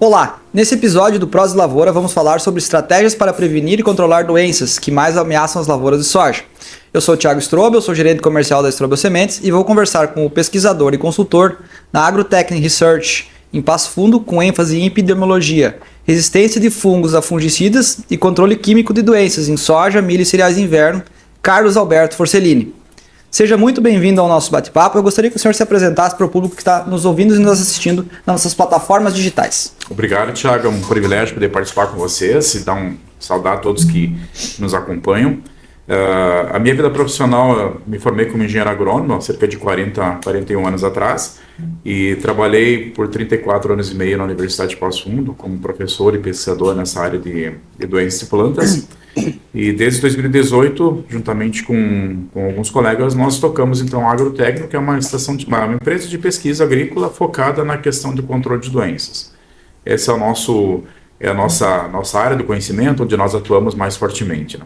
Olá! Nesse episódio do Prós de Lavoura vamos falar sobre estratégias para prevenir e controlar doenças que mais ameaçam as lavouras de soja. Eu sou o Thiago Strobel, sou gerente comercial da Strobel Sementes e vou conversar com o pesquisador e consultor na Agrotechnic Research em Passo Fundo com ênfase em epidemiologia, resistência de fungos a fungicidas e controle químico de doenças em soja, milho e cereais de inverno, Carlos Alberto Forcellini. Seja muito bem-vindo ao nosso bate-papo. Eu gostaria que o senhor se apresentasse para o público que está nos ouvindo e nos assistindo nas nossas plataformas digitais. Obrigado, Thiago. É um privilégio poder participar com vocês e saudar a todos que nos acompanham. A minha vida profissional, eu me formei como engenheiro agrônomo há cerca de 41 anos atrás e trabalhei por 34 anos e meio na Universidade de Passo Fundo como professor e pesquisador nessa área de doenças de plantas. E desde 2018, juntamente com alguns colegas, nós tocamos então a Agrotechnic, que é uma empresa de pesquisa agrícola focada na questão de controle de doenças. Essa é a nossa área do conhecimento, onde nós atuamos mais fortemente, né?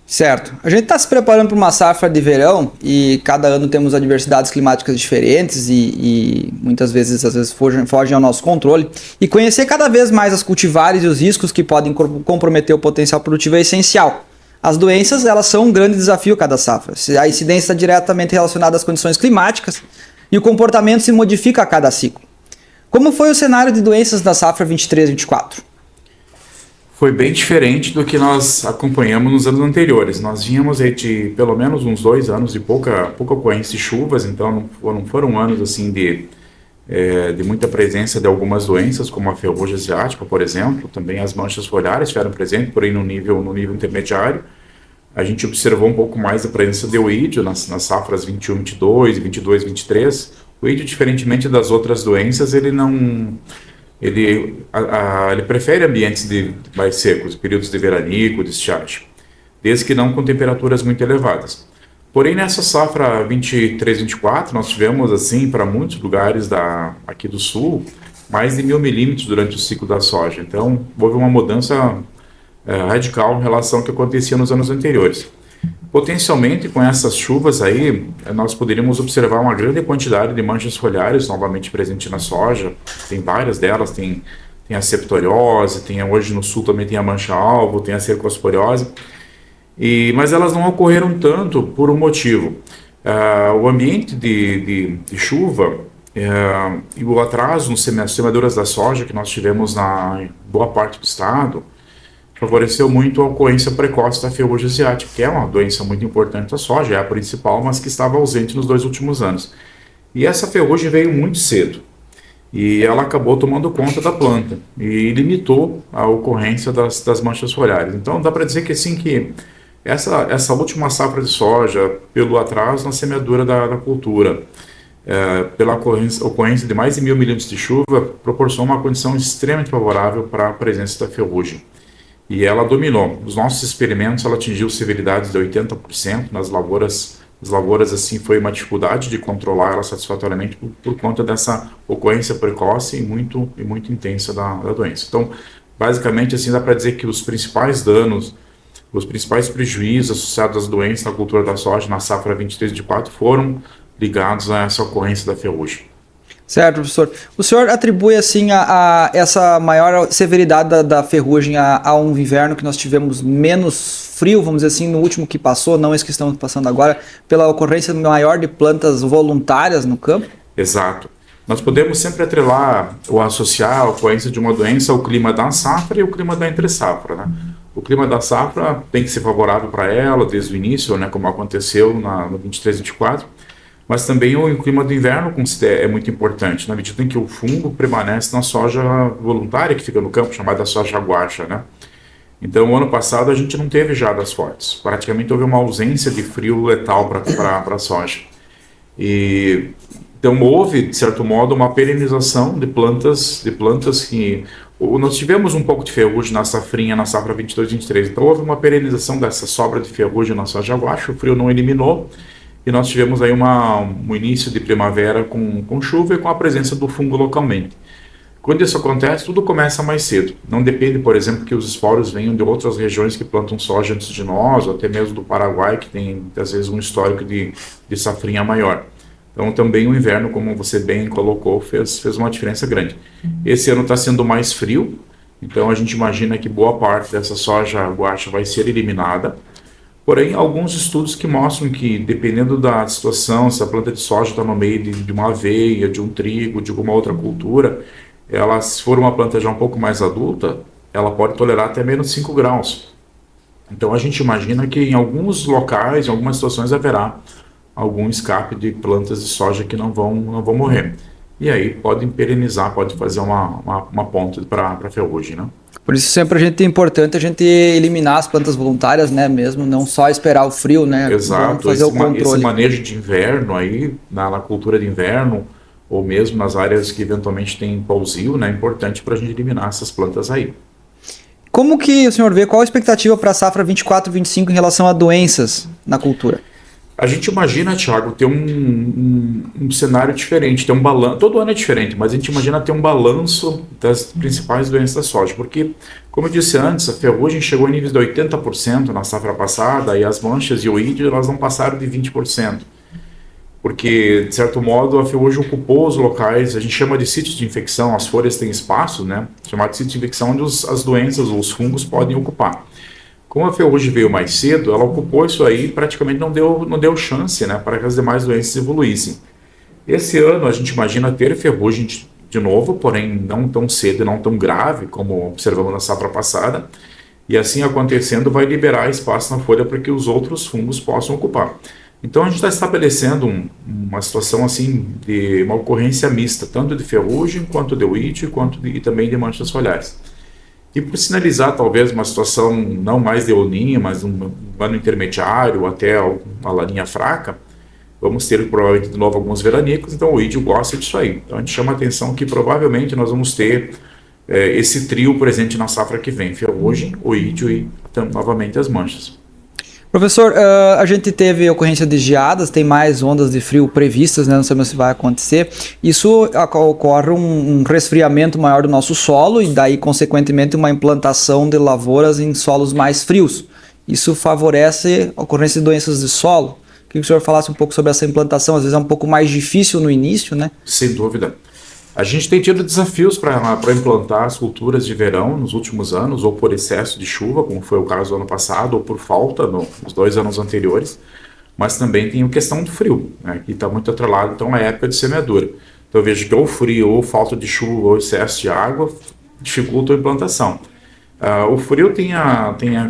Certo. A gente está se preparando para uma safra de verão e cada ano temos adversidades climáticas diferentes e muitas vezes, fogem ao nosso controle. E conhecer cada vez mais as cultivares e os riscos que podem comprometer o potencial produtivo é essencial. As doenças, elas são um grande desafio cada safra. A incidência está diretamente relacionada às condições climáticas e o comportamento se modifica a cada ciclo. Como foi o cenário de doenças da safra 23-24? Foi bem diferente do que nós acompanhamos nos anos anteriores. Nós vínhamos de pelo menos uns 2 anos de pouca ocorrência de chuvas, então não foram anos assim de muita presença de algumas doenças, como a ferrugem asiática, por exemplo. Também as manchas foliares estiveram presentes, porém no nível intermediário. A gente observou um pouco mais a presença de oídio nas safras 21-22 e 22-23. O oídio, diferentemente das outras doenças, ele prefere ambientes mais secos, períodos de veranico, de estiagem, desde que não com temperaturas muito elevadas. Porém, nessa safra 23-24, nós tivemos, assim, para muitos lugares aqui do sul, mais de 1.000 milímetros durante o ciclo da soja. Então, houve uma mudança radical em relação ao que acontecia nos anos anteriores. Potencialmente, com essas chuvas aí, nós poderíamos observar uma grande quantidade de manchas foliares novamente presente na soja. Tem várias delas, tem a septoriose, hoje no sul também tem a mancha-alvo, tem a cercosporiose. Mas elas não ocorreram tanto por um motivo. O ambiente de chuva e o atraso nas semeaduras da soja que nós tivemos na boa parte do estado favoreceu muito a ocorrência precoce da ferrugem asiática, que é uma doença muito importante da soja, é a principal, mas que estava ausente nos 2 últimos anos. E essa ferrugem veio muito cedo, e ela acabou tomando conta da planta, e limitou a ocorrência das manchas foliares. Então dá para dizer que assim que essa última safra de soja, pelo atraso na semeadura da cultura, pela ocorrência de mais de 1.000 milímetros de chuva, proporcionou uma condição extremamente favorável para a presença da ferrugem. E ela dominou. Nos nossos experimentos, ela atingiu severidades de 80%. Nas lavouras, assim, foi uma dificuldade de controlar ela satisfatoriamente por conta dessa ocorrência precoce e muito intensa da doença. Então, basicamente, assim, dá para dizer que os principais danos, os principais prejuízos associados às doenças na cultura da soja na safra 23-24 foram ligados a essa ocorrência da ferrugem. Certo, professor. O senhor atribui assim a essa maior severidade da ferrugem a um inverno que nós tivemos menos frio, vamos dizer assim, no último que passou, não esse que estamos passando agora, pela ocorrência maior de plantas voluntárias no campo? Exato. Nós podemos sempre atrelar ou associar a ocorrência de uma doença ao clima da safra e o clima da entre-safra, né? O clima da safra tem que ser favorável para ela desde o início, né, como aconteceu no 23-24. Mas também o clima do inverno é muito importante, na medida em que o fungo permanece na soja voluntária que fica no campo, chamada soja guaxa, né? Então, o ano passado a gente não teve geadas fortes. Praticamente houve uma ausência de frio letal para a soja. Então, houve, de certo modo, uma perenização de plantas que... Nós tivemos um pouco de ferrugem na safrinha, na safra 22-23. Então, houve uma perenização dessa sobra de ferrugem na soja guaxa, o frio não eliminou. E nós tivemos aí um início de primavera com chuva e com a presença do fungo localmente. Quando isso acontece, tudo começa mais cedo. Não depende, por exemplo, que os esporos venham de outras regiões que plantam soja antes de nós, ou até mesmo do Paraguai, que tem, às vezes, um histórico de safrinha maior. Então também o inverno, como você bem colocou, fez uma diferença grande. Esse ano está sendo mais frio, então a gente imagina que boa parte dessa soja guaxa vai ser eliminada. Porém, alguns estudos que mostram que, dependendo da situação, se a planta de soja está no meio de uma aveia, de um trigo, de alguma outra cultura, ela, se for uma planta já um pouco mais adulta, ela pode tolerar até menos 5 graus. Então a gente imagina que em alguns locais, em algumas situações, haverá algum escape de plantas de soja que não vão morrer. E aí pode perenizar, pode fazer uma ponte para a ferrugem, né? Por isso sempre é importante a gente eliminar as plantas voluntárias, né, mesmo, não só esperar o frio, né? Exato, vamos fazer o controle. Esse manejo de inverno aí, na cultura de inverno, ou mesmo nas áreas que eventualmente tem pousio, né, é importante para a gente eliminar essas plantas aí. Como que o senhor vê, qual a expectativa para a safra 24-25 em relação a doenças na cultura? A gente imagina, Thiago, ter um cenário diferente, ter um balanço. Todo ano é diferente, mas a gente imagina ter um balanço das principais doenças da soja, porque, como eu disse antes, a ferrugem chegou em níveis de 80% na safra passada e as manchas e o ídio elas não passaram de 20%. Porque, de certo modo, a ferrugem ocupou os locais, a gente chama de sítios de infecção, as folhas têm espaço, né? Chamado de sítio de infecção, onde as doenças, os fungos podem ocupar. Como a ferrugem veio mais cedo, ela ocupou isso aí e praticamente não deu chance, né, para que as demais doenças evoluíssem. Esse ano a gente imagina ter ferrugem de novo, porém não tão cedo e não tão grave como observamos na safra passada. E assim acontecendo vai liberar espaço na folha para que os outros fungos possam ocupar. Então a gente está estabelecendo uma situação assim de uma ocorrência mista, tanto de ferrugem quanto de oídio e também de manchas foliares. E por sinalizar talvez uma situação não mais de El Niño, mas um ano intermediário até uma laninha fraca, vamos ter provavelmente de novo alguns veranicos, então o ídio gosta disso aí. Então a gente chama a atenção que provavelmente nós vamos ter esse trio presente na safra que vem, ferrugem, o ídio e novamente as manchas. Professor, a gente teve ocorrência de geadas, tem mais ondas de frio previstas, né? Não sabemos se vai acontecer. Isso ocorre um resfriamento maior do nosso solo e daí, consequentemente, uma implantação de lavouras em solos mais frios. Isso favorece a ocorrência de doenças de solo. Queria que o senhor falasse um pouco sobre essa implantação, às vezes é um pouco mais difícil no início, né? Sem dúvida. A gente tem tido desafios para implantar as culturas de verão nos últimos anos, ou por excesso de chuva, como foi o caso do ano passado, ou por falta nos 2 anos anteriores, mas também tem a questão do frio, né, que está muito atrelado então, à época de semeadura. Então eu vejo que ou frio, ou falta de chuva, ou excesso de água dificultam a implantação. O frio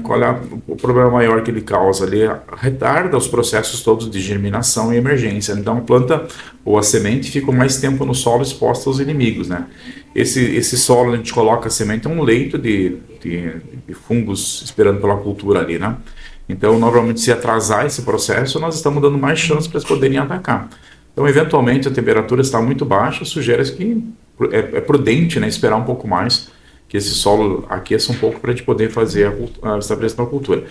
qual é o problema maior que ele causa? Ele retarda os processos todos de germinação e emergência. Então a planta ou a semente fica mais tempo no solo exposta aos inimigos, né? Esse solo onde a gente coloca a semente é um leito de fungos esperando pela cultura ali, né? Então normalmente se atrasar esse processo nós estamos dando mais chance para eles poderem atacar. Então eventualmente a temperatura está muito baixa, sugere que é prudente, né, esperar um pouco mais que esse solo aqueça um pouco para a gente poder fazer a estabelecer a cultura.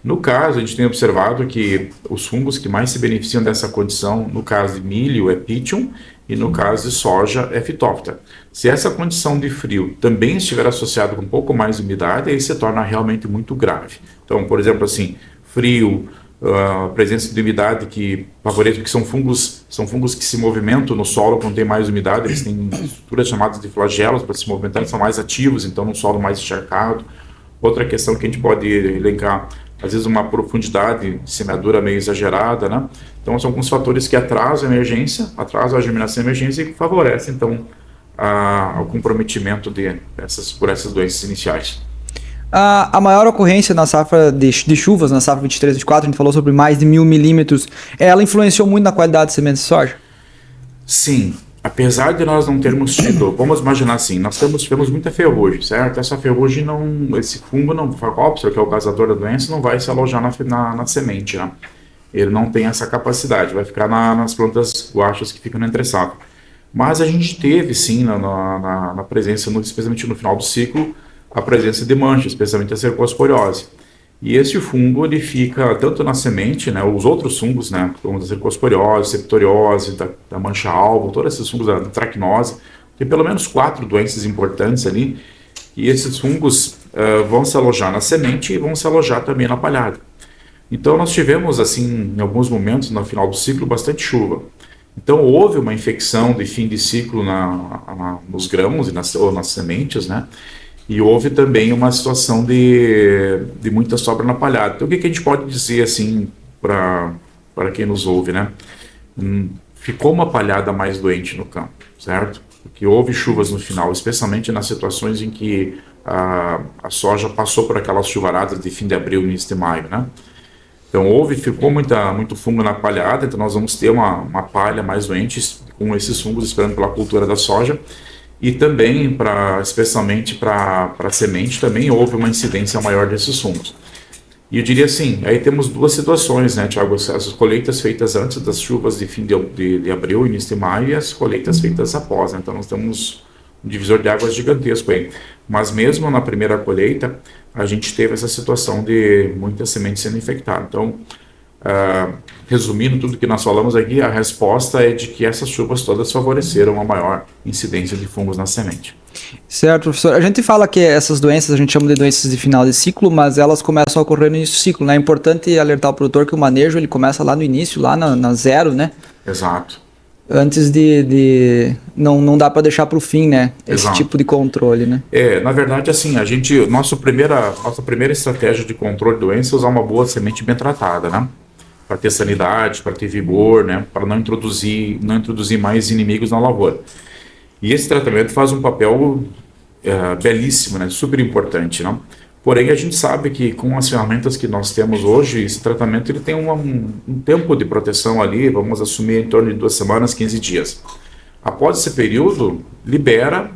No caso, a gente tem observado que os fungos que mais se beneficiam dessa condição, no caso de milho, é Pythium, e no caso de soja, é Phytophthora. Se essa condição de frio também estiver associada com um pouco mais de umidade, aí se torna realmente muito grave. Então, por exemplo, assim, frio, a presença de umidade que favorece, porque são fungos que se movimentam no solo quando tem mais umidade, eles têm estruturas chamadas de flagelos para se movimentar, eles são mais ativos, então num solo mais encharcado. Outra questão que a gente pode elencar, às vezes uma profundidade de semeadura meio exagerada, né? Então são alguns fatores que atrasam a emergência, atrasam a germinação e emergência e que favorecem então o comprometimento por essas doenças iniciais. A maior ocorrência na safra de chuvas, na safra 23-24, a gente falou sobre mais de 1000 milímetros, ela influenciou muito na qualidade de sementes de soja? Sim, apesar de nós não termos tido, vamos imaginar assim, nós tivemos muita ferrugem, certo? Essa ferrugem esse fungo, o Phacops, que é o causador da doença, não vai se alojar na semente, né? Ele não tem essa capacidade, vai ficar nas plantas guaxas que ficam no entre-safra. Mas a gente teve sim, na presença, especialmente no final do ciclo, a presença de manchas, especialmente a cercosporiose. E esse fungo, ele fica tanto na semente, né, os outros fungos, né, como a cercosporiose, septoriose, da mancha-alvo, todos esses fungos da tracnose, tem pelo menos 4 doenças importantes ali, e esses fungos vão se alojar na semente e vão se alojar também na palhada. Então nós tivemos, assim, em alguns momentos, no final do ciclo, bastante chuva. Então houve uma infecção de fim de ciclo nos grãos ou nas sementes, né? E houve também uma situação de muita sobra na palhada. Então o que a gente pode dizer assim para quem nos ouve, né? Ficou uma palhada mais doente no campo, certo? Porque houve chuvas no final, especialmente nas situações em que a soja passou por aquelas chuvaradas de fim de abril, início de maio, né? Então ficou muito fungo na palhada, então nós vamos ter uma palha mais doente com esses fungos esperando pela cultura da soja. E também, especialmente para a semente, também houve uma incidência maior desses fungos. E eu diria assim, aí temos duas situações, né, Tiago? As colheitas feitas antes das chuvas de fim de abril, início de maio, e as colheitas feitas após, né? Então nós temos um divisor de águas gigantesco aí. Mas mesmo na primeira colheita, a gente teve essa situação de muitas sementes sendo infectadas. Então, resumindo tudo que nós falamos aqui, a resposta é de que essas chuvas todas favoreceram a maior incidência de fungos na semente. Certo, professor. A gente fala que essas doenças, a gente chama de doenças de final de ciclo, mas elas começam a ocorrer no início do ciclo, né? É importante alertar o produtor que o manejo ele começa lá no início, lá na zero, né? Exato. Antes não dá para deixar para o fim, né? Esse Exato. Tipo de controle, né? Na verdade, assim, nossa primeira estratégia de controle de doença é usar uma boa semente bem tratada, né? Para ter sanidade, para ter vigor, né? Para não introduzir mais inimigos na lavoura. E esse tratamento faz um papel belíssimo, né? Super importante, né? Porém, a gente sabe que com as ferramentas que nós temos hoje, esse tratamento ele tem um tempo de proteção ali, vamos assumir em torno de 2 semanas, 15 dias. Após esse período, libera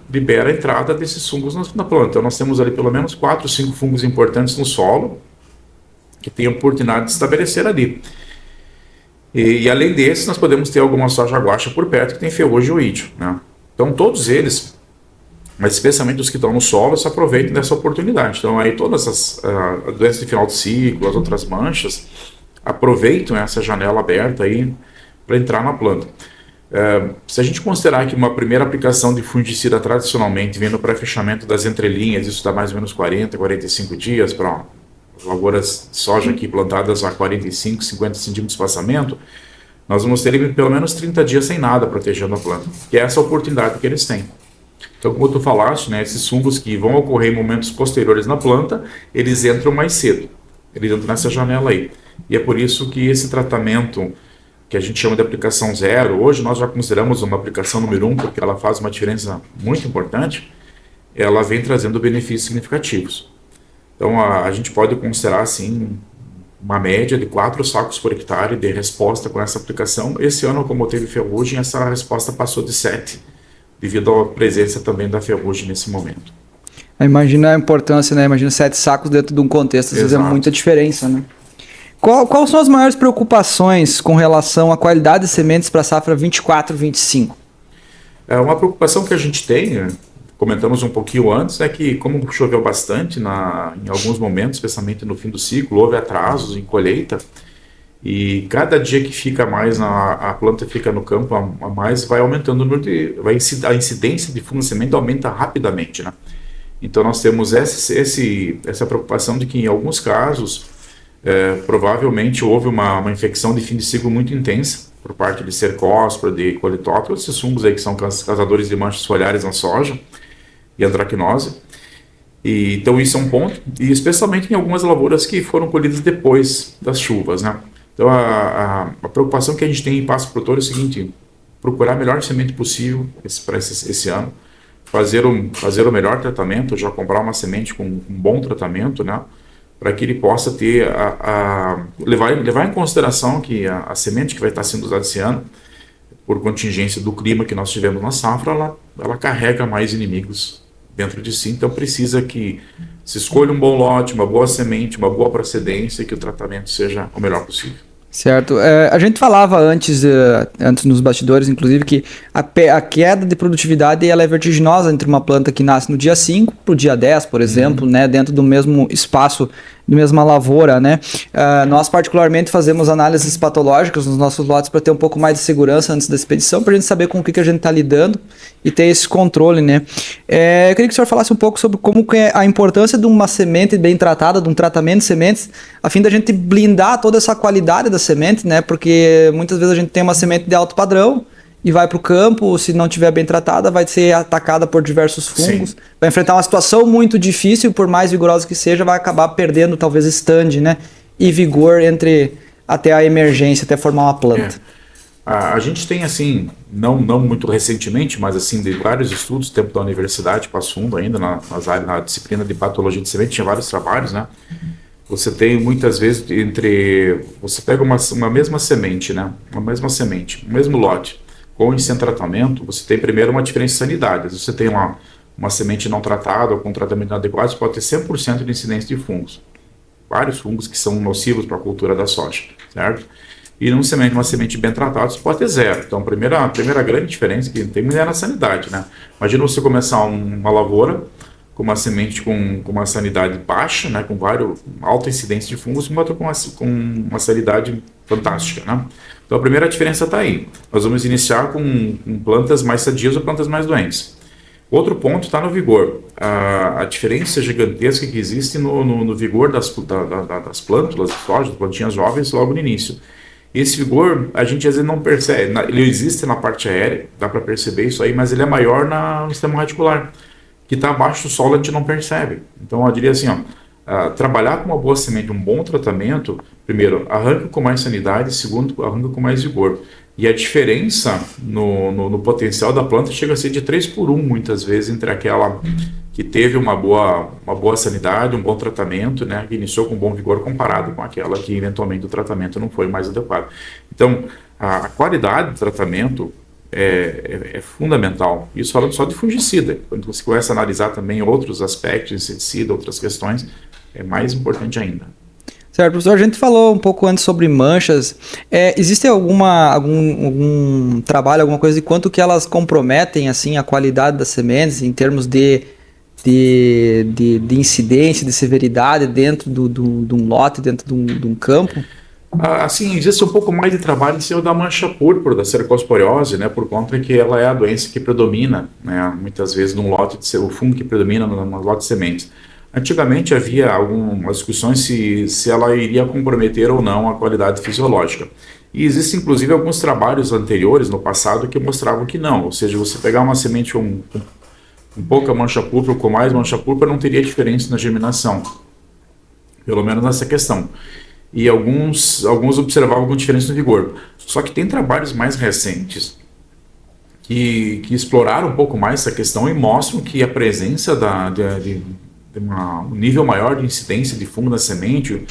a entrada desses fungos na planta. Então, nós temos ali pelo menos 4 ou 5 fungos importantes no solo, que tem a oportunidade de se estabelecer ali. E além desses, nós podemos ter alguma soja guaxa por perto que tem ferrugem ou ídio, né? Então, todos eles, mas especialmente os que estão no solo, se aproveitam dessa oportunidade. Então, aí todas as doenças de final de ciclo, as outras manchas, aproveitam essa janela aberta aí para entrar na planta. Se a gente considerar que uma primeira aplicação de fungicida tradicionalmente vem no pré-fechamento das entrelinhas, isso dá mais ou menos 40, 45 dias para lavouras de soja aqui plantadas a 45, 50 centímetros de espaçamento, nós vamos ter pelo menos 30 dias sem nada protegendo a planta, que é essa oportunidade que eles têm. Então, como tu falaste, né, esses fungos que vão ocorrer em momentos posteriores na planta, eles entram mais cedo, eles entram nessa janela aí. E é por isso que esse tratamento, que a gente chama de aplicação zero, hoje nós já consideramos uma aplicação número 1, porque ela faz uma diferença muito importante, ela vem trazendo benefícios significativos. Então, a gente pode considerar, assim, uma média de 4 sacos por hectare de resposta com essa aplicação. Esse ano, como teve ferrugem, essa resposta passou de 7, devido à presença também da ferrugem nesse momento. Imagina a importância, né? Imagina 7 sacos dentro de um contexto, às vezes é muita diferença, né? Quais são as maiores preocupações com relação à qualidade de sementes para a safra 24-25? Uma preocupação que a gente tem, comentamos um pouquinho antes, é que como choveu bastante em alguns momentos, especialmente no fim do ciclo, houve atrasos em colheita, e cada dia que fica mais, a planta fica no campo a mais, vai aumentando o número a incidência de fungo de semente aumenta rapidamente, né? Então nós temos essa preocupação de que em alguns casos, provavelmente houve uma infecção de fim de ciclo muito intensa, por parte de cercóspora, de coletóptero, esses fungos aí que são causadores de manchas foliares na soja, e antracnose. Então isso é um ponto, e especialmente em algumas lavouras que foram colhidas depois das chuvas, né? Então a preocupação que a gente tem em Passo Produtor é o seguinte: procurar a melhor semente possível para esse ano, fazer o melhor tratamento, já comprar uma semente com um bom tratamento, né? Para que ele possa ter levar em consideração que a semente que vai estar sendo usada esse ano, por contingência do clima que nós tivemos na safra, ela carrega mais inimigos dentro de si, então precisa que se escolha um bom lote, uma boa semente, uma boa procedência e que o tratamento seja o melhor possível. Certo. A gente falava antes nos bastidores, inclusive, que a queda de produtividade ela é vertiginosa entre uma planta que nasce no dia 5 para o dia 10, por exemplo, né, dentro do mesmo espaço mesma lavoura, né? Nós particularmente fazemos análises patológicas nos nossos lotes para ter um pouco mais de segurança antes da expedição, para a gente saber com o que a gente está lidando e ter esse controle, né? Eu queria que o senhor falasse um pouco sobre como que é a importância de uma semente bem tratada, de um tratamento de sementes, a fim da gente blindar toda essa qualidade da semente, né? Porque muitas vezes a gente tem uma semente de alto padrão e vai para o campo, se não tiver bem tratada, vai ser atacada por diversos fungos, sim, vai enfrentar uma situação muito difícil, por mais vigorosa que seja, vai acabar perdendo talvez stand, né? E vigor até a emergência, até formar uma planta. A gente tem, assim, não muito recentemente, mas assim, de vários estudos, tempo da Universidade Passo Fundo ainda, na disciplina de patologia de semente, tinha vários trabalhos, né? Você tem muitas vezes você pega uma mesma semente, né? Uma mesma semente, um mesmo lote, com e sem tratamento, você tem primeiro uma diferença de sanidade. Se você tem uma semente não tratada ou com tratamento inadequado, você pode ter 100% de incidência de fungos. Vários fungos que são nocivos para a cultura da soja, certo? E uma semente bem tratada, você pode ter zero. Então, a primeira grande diferença que tem é na sanidade, né? Imagina você começar uma lavoura com uma semente com uma sanidade baixa, né? Com alta incidência de fungos, e outra com uma sanidade fantástica, né? Então, a primeira diferença está aí. Nós vamos iniciar com plantas mais sadias ou plantas mais doentes. Outro ponto está no vigor. A diferença gigantesca que existe no vigor das plântulas de soja, das plantinhas jovens, logo no início. Esse vigor, a gente às vezes não percebe. Ele existe na parte aérea, dá para perceber isso aí, mas ele é maior no sistema radicular, que está abaixo do solo, a gente não percebe. Então, eu diria assim, trabalhar com uma boa semente, um bom tratamento, primeiro, arranca com mais sanidade, segundo, arranca com mais vigor. E a diferença no potencial da planta chega a ser de 3-1, muitas vezes, entre aquela que teve uma boa sanidade, um bom tratamento, né, que iniciou com bom vigor, comparado com aquela que, eventualmente, o tratamento não foi mais adequado. Então, a qualidade do tratamento é fundamental. Isso falando só de fungicida. Quando você começa a analisar também outros aspectos, inseticida, outras questões, é mais importante ainda. Certo, professor, a gente falou um pouco antes sobre manchas. Existe algum trabalho, alguma coisa de quanto que elas comprometem assim, a qualidade das sementes em termos de incidência, de severidade dentro de um lote, dentro de um campo? Assim, existe um pouco mais de trabalho em cima da mancha púrpura, da cercosporiose, né, por conta que ela é a doença que predomina, né, muitas vezes num lote, o fungo que predomina no lote de sementes. Antigamente havia algumas discussões se ela iria comprometer ou não a qualidade fisiológica. E existem inclusive alguns trabalhos anteriores, no passado, que mostravam que não. Ou seja, você pegar uma semente com pouca mancha púrpura ou com mais mancha púrpura não teria diferença na germinação. Pelo menos nessa questão. E alguns observavam alguma diferença no vigor. Só que tem trabalhos mais recentes que exploraram um pouco mais essa questão e mostram que a presença um nível maior de incidência de fungo na semente,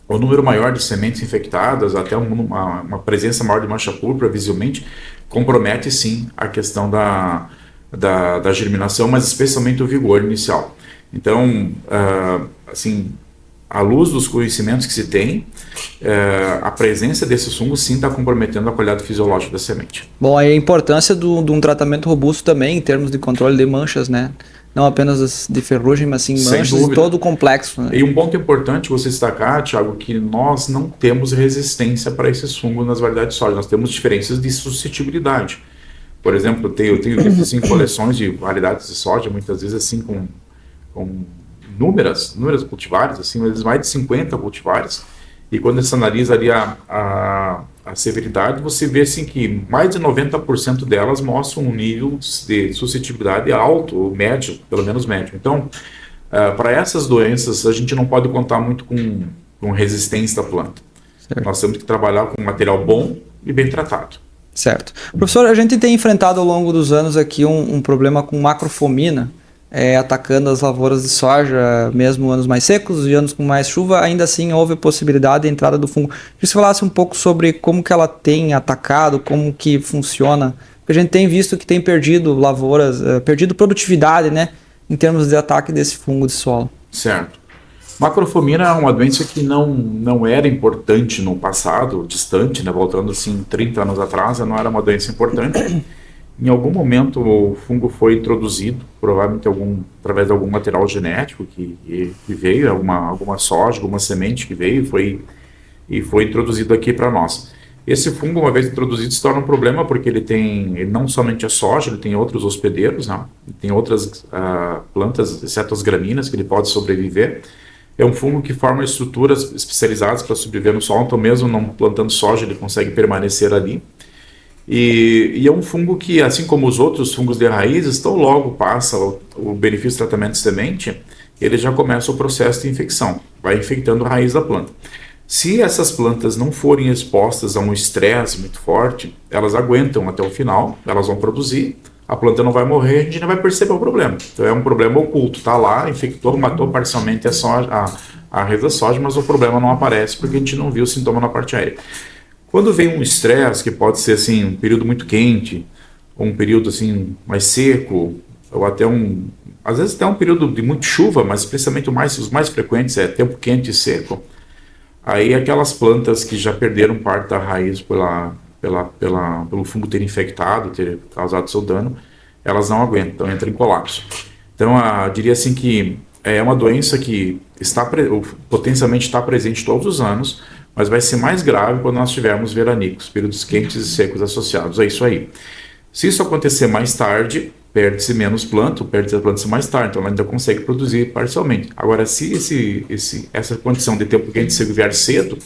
o número maior de sementes infectadas, até uma presença maior de mancha púrpura, visivelmente, compromete sim a questão da germinação, mas especialmente o vigor inicial. Então, assim, à luz dos conhecimentos que se tem, a presença desses fungos sim está comprometendo a qualidade fisiológica da semente. Bom, aí a importância de um tratamento robusto também em termos de controle de manchas, né? Não apenas de ferrugem, mas sim manchas de todo o complexo. Né? E um ponto importante você destacar, Thiago, que nós não temos resistência para esses fungos nas variedades de soja, nós temos diferenças de suscetibilidade. Por exemplo, eu tenho visto assim, coleções de variedades de soja, muitas vezes assim com inúmeras cultivares, assim, às vezes mais de 50 cultivares, e quando você analisa ali a severidade, você vê assim, que mais de 90% delas mostram um nível de suscetibilidade alto, ou médio, pelo menos médio. Então, para essas doenças, a gente não pode contar muito com resistência da planta. Certo. Nós temos que trabalhar com material bom e bem tratado. Certo. Professor, a gente tem enfrentado ao longo dos anos aqui um problema com macrofomina, atacando as lavouras de soja, mesmo anos mais secos e anos com mais chuva, ainda assim houve possibilidade de entrada do fungo. Queria que você falasse um pouco sobre como que ela tem atacado, como que funciona, porque a gente tem visto que tem perdido lavouras, perdido produtividade, né, em termos de ataque desse fungo de solo. Certo. Macrofomina é uma doença que não era importante no passado, distante, né, voltando assim 30 anos atrás, não era uma doença importante. Em algum momento o fungo foi introduzido, provavelmente através de algum material genético que veio, alguma soja, alguma semente que veio e foi introduzido aqui para nós. Esse fungo, uma vez introduzido, se torna um problema porque ele não somente a soja, ele tem outros hospedeiros, né? Ele tem outras plantas, exceto as gramíneas, que ele pode sobreviver. É um fungo que forma estruturas especializadas para sobreviver no solo, então mesmo não plantando soja, ele consegue permanecer ali. E é um fungo que, assim como os outros fungos de raízes, tão logo passa o benefício do tratamento de semente, ele já começa o processo de infecção, vai infectando a raiz da planta. Se essas plantas não forem expostas a um estresse muito forte, elas aguentam até o final, elas vão produzir, a planta não vai morrer, a gente não vai perceber o problema. Então é um problema oculto, está lá, infectou, matou parcialmente a raiz da soja, mas o problema não aparece porque a gente não viu o sintoma na parte aérea. Quando vem um estresse, que pode ser assim, um período muito quente, ou um período assim, mais seco, ou até às vezes até um período de muita chuva, mas especialmente os mais frequentes é tempo quente e seco, aí aquelas plantas que já perderam parte da raiz pelo fungo ter infectado, ter causado seu dano, elas não aguentam, entram em colapso. Então, eu diria assim que é uma doença que potencialmente está presente todos os anos, mas vai ser mais grave quando nós tivermos veranicos, períodos quentes e secos associados a isso aí. Se isso acontecer mais tarde, perde-se menos planta, perde-se a planta mais tarde, então ela ainda consegue produzir parcialmente. Agora, se essa condição de tempo quente e seco vier cedo,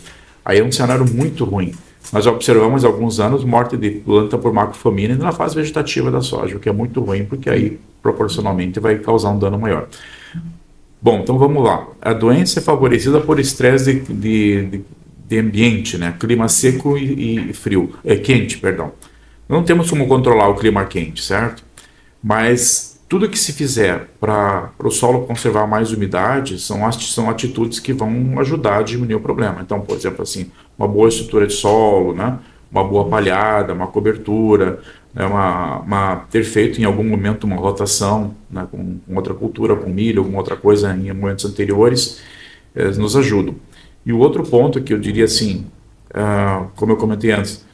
aí é um cenário muito ruim. Nós já observamos há alguns anos morte de planta por macrofamina na fase vegetativa da soja, o que é muito ruim, porque aí proporcionalmente vai causar um dano maior. Bom, então vamos lá. A doença é favorecida por estresse de ambiente, né? Clima seco e frio, quente, perdão. Não temos como controlar o clima quente, certo? Mas tudo que se fizer para o solo conservar mais umidade são atitudes que vão ajudar a diminuir o problema. Então, por exemplo, assim, uma boa estrutura de solo, né? Uma boa palhada, uma cobertura, né? Ter feito em algum momento uma rotação, né? com outra cultura, com milho, alguma outra coisa em momentos anteriores, nos ajudam. E o outro ponto que eu diria assim, como eu comentei antes,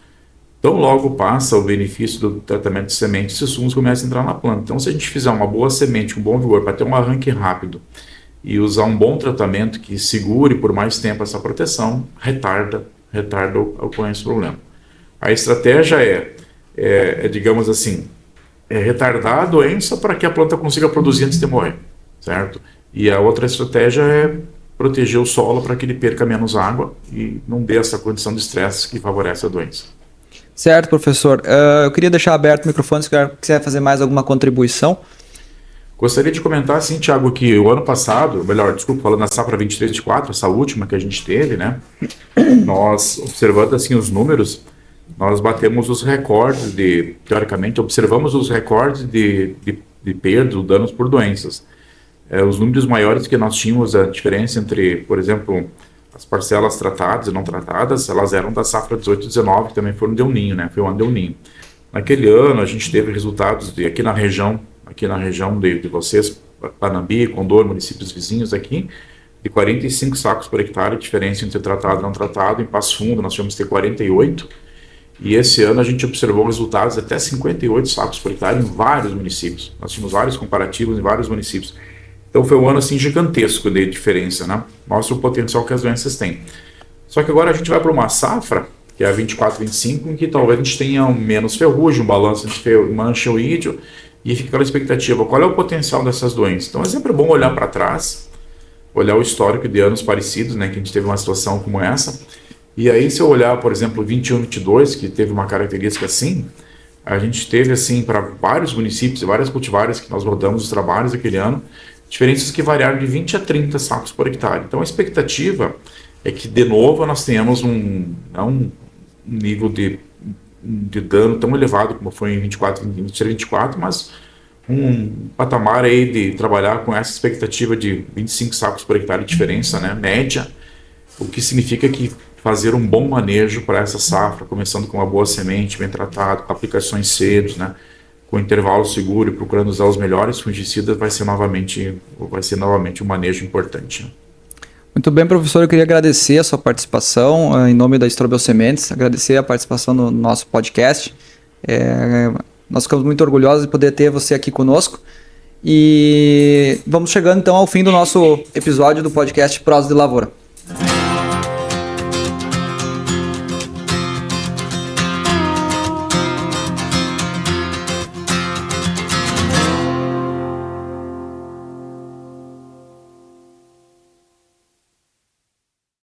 tão logo passa o benefício do tratamento de semente, esses fungos começam a entrar na planta. Então, se a gente fizer uma boa semente, com bom vigor, para ter um arranque rápido e usar um bom tratamento que segure por mais tempo essa proteção, retarda a ocorrência do problema. A estratégia digamos assim, retardar a doença para que a planta consiga produzir antes de morrer, certo? E a outra estratégia é proteger o solo para que ele perca menos água e não dê essa condição de estresse que favorece a doença. Certo, professor. Eu queria deixar aberto o microfone se quiser fazer mais alguma contribuição. Gostaria de comentar, assim, Thiago, que o ano passado, falando da safra 23/24, essa última que a gente teve, né? Nós, observando assim os números, nós batemos os recordes teoricamente, observamos os recordes de perda, danos por doenças. Os números maiores que nós tínhamos, a diferença entre, por exemplo, as parcelas tratadas e não tratadas, elas eram da safra 18/19, que também foram de El Ninho, né? Foi o ano de El Ninho. Naquele ano, a gente teve resultados aqui na região de vocês, Panambi, Condor, municípios vizinhos aqui, de 45 sacos por hectare, diferença entre tratado e não tratado. Em Passo Fundo, nós tivemos que ter 48. E esse ano a gente observou resultados até 58 sacos por hectare em vários municípios. Nós tínhamos vários comparativos em vários municípios. Então foi um ano assim gigantesco de diferença, né? Mostra o potencial que as doenças têm. Só que agora a gente vai para uma safra, que é a 24/25, em que talvez a gente tenha menos ferrugem, um balanço entre mancha e oídio, e fica aquela expectativa, qual é o potencial dessas doenças? Então é sempre bom olhar para trás, olhar o histórico de anos parecidos, né, que a gente teve uma situação como essa. E aí, se eu olhar, por exemplo, 21/22, que teve uma característica assim, a gente teve, assim, para vários municípios e várias cultivares que nós rodamos os trabalhos aquele ano, diferenças que variaram de 20 a 30 sacos por hectare. Então, a expectativa é que, de novo, nós tenhamos um nível de dano tão elevado como foi em 23/24, mas um patamar aí de trabalhar com essa expectativa de 25 sacos por hectare de diferença, né, média, o que significa que fazer um bom manejo para essa safra, começando com uma boa semente, bem tratado, com aplicações cedo, né, com intervalo seguro e procurando usar os melhores fungicidas, vai ser novamente um manejo importante. Muito bem, professor, eu queria agradecer a sua participação em nome da Strobel Sementes, agradecer a participação no nosso podcast. Nós ficamos muito orgulhosos de poder ter você aqui conosco. E vamos chegando então ao fim do nosso episódio do podcast Prosa de Lavoura.